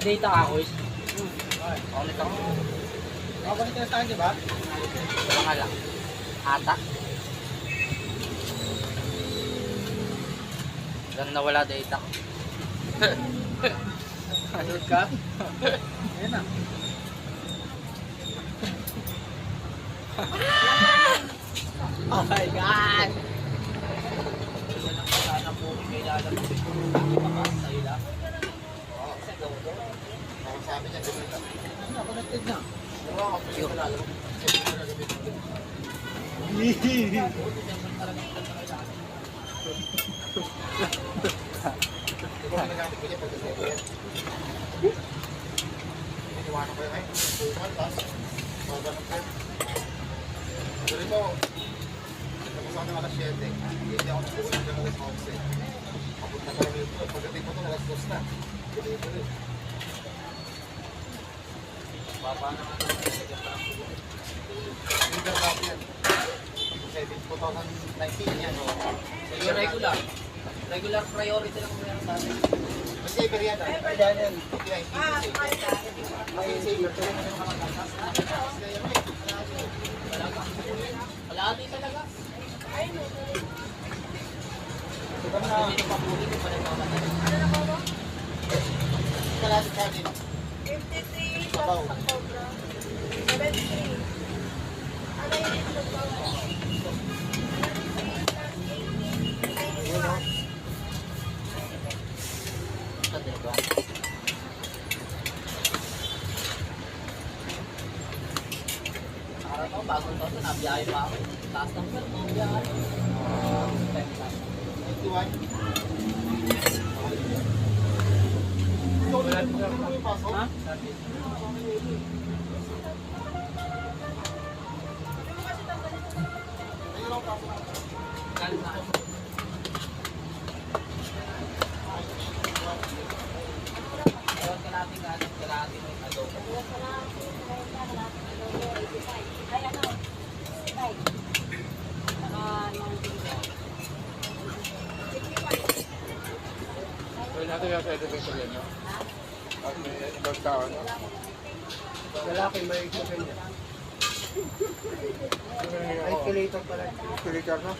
data ako is. Ulit ako. Balik ka na sa akin, di ba? Wala nga lang. Ata. Lang nawala data ko. Load ka? Ayan na. Oh my God! Sana po kailangan mo ipakas sa ila. Sabi niya, connected na. Iniwanan ko yun ay. Ganito, nagpasok ng alas 7. Hindi ako nagpasok ng alas 11. Papunta ko lang ito. Pagdating ko ito, alas 2 na. Baba na nga. Leader natin yan. 2019 yan. Yung regular. Regular priority lang meron sa atin. May saver yan. Ay, yan. May saver. Kalahati talaga. Ito na. Hindi na papuli ko pa rin ako natin. Kalahati sa atin. 53 sa sobra. 73. Ano yung sobra? Ito diba? Nakarap ako, bagong taon na nabiyahe pa ako. Taas ng pero mga biyahe. 91. Wala din ako yung pasok. Ha? Ayun ang pasok. Galing na ako. Ewan ka natin nga, kalahati mo yung adobo. Ay, ano? Ay. Gawin natin yung pwede sa yan, no? At may ibang tao, no? Lalaki may ito ganyan. Ay, Calculator pala. Calculator, no?